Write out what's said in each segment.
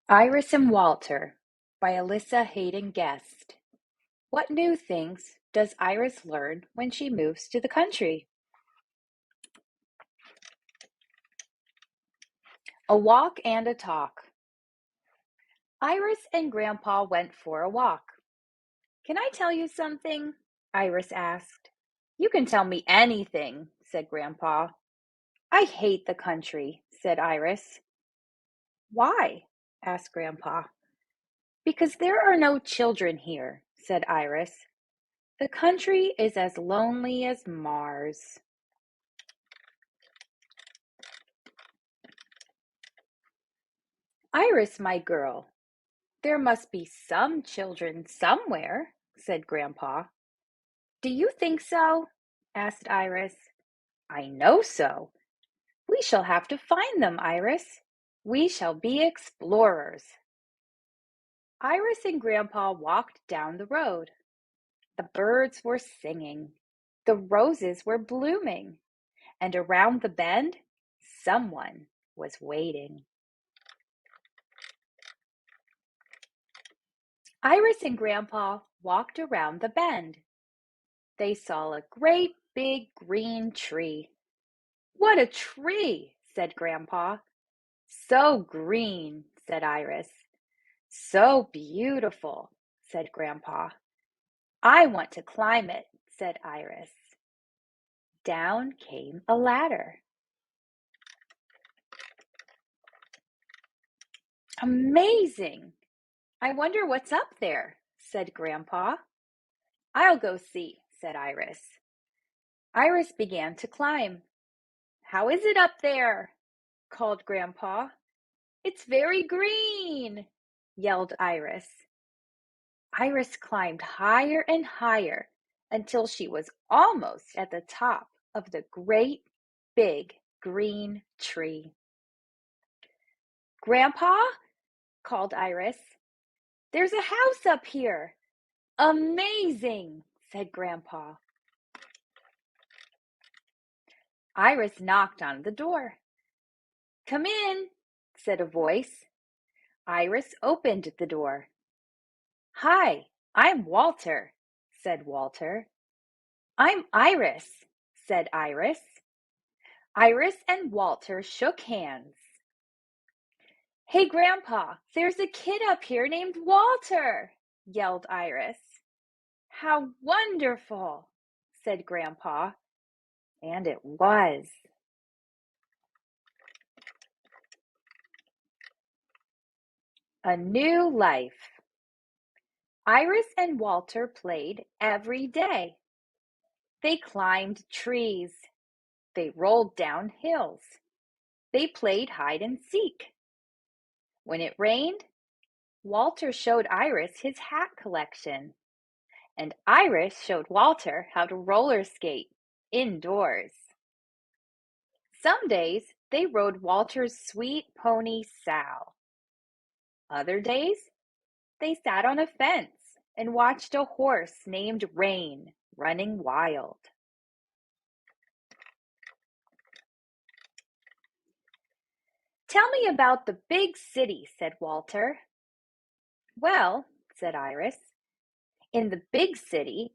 Iris and Walter by Alyssa Hayden Guest. What new things does Iris learn when she moves to the country? A walk and a talk. Iris and Grandpa went for a walk. Can I tell you something? Iris asked. You can tell me anything, said Grandpa. I hate the country, said Iris. Why? asked Grandpa. Because there are no children here, said Iris. The country is as lonely as Mars. Iris, my girl, there must be some children somewhere, said Grandpa. Do you think so? asked Iris. I know so. We shall have to find them, Iris. We shall be explorers. Iris and Grandpa walked down the road. The birds were singing. The roses were blooming. And around the bend, someone was waiting. Iris and Grandpa walked around the bend. They saw a great big green tree. What a tree, said Grandpa. So green, said Iris. So beautiful, said Grandpa. I want to climb it, said Iris. Down came a ladder. Amazing! I wonder what's up there, said Grandpa. I'll go see, said Iris. Iris began to climb. How is it up there? Called Grandpa. It's very green, yelled Iris. Iris climbed higher and higher until she was almost at the top of the great big green tree. Grandpa, called Iris, there's a house up here. Amazing, said Grandpa. Iris knocked on the door. Come in, said a voice. Iris opened the door. Hi, I'm Walter, said Walter. I'm Iris, said Iris. Iris and Walter shook hands. Hey, Grandpa, there's a kid up here named Walter, yelled Iris. How wonderful, said Grandpa. And it was. A new life. Iris and Walter played every day. They climbed trees. They rolled down hills. They played hide and seek. When it rained, Walter showed Iris his hat collection, and Iris showed Walter how to roller skate indoors. Some days they rode Walter's sweet pony Sal. Other days they sat on a fence and watched a horse named Rain running wild. Tell me about the big city, said Walter. Well, said Iris, in the big city,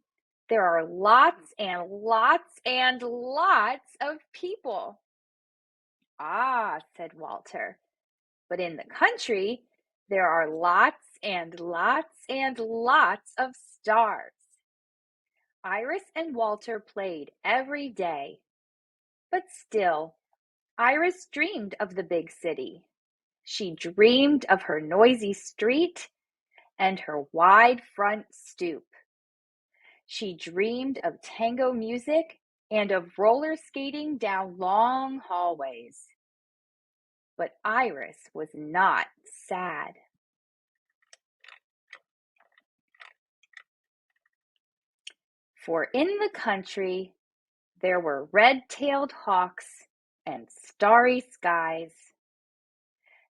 there are lots and lots and lots of people. Ah, said Walter, but in the country, there are lots and lots and lots of stars. Iris and Walter played every day, but still, Iris dreamed of the big city. She dreamed of her noisy street and her wide front stoop. She dreamed of tango music and of roller skating down long hallways. But Iris was not sad. For in the country there were red-tailed hawks and starry skies.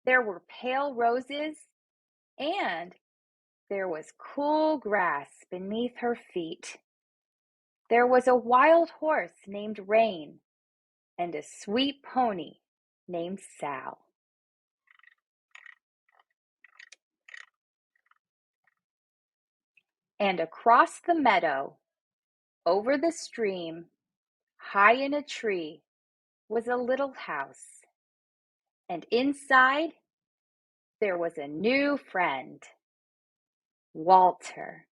There were pale roses, and there was cool grass beneath her feet. There was a wild horse named Rain, and a sweet pony named Sal. And across the meadow, over the stream, high in a tree, was a little house. And inside there was a new friend, Walter.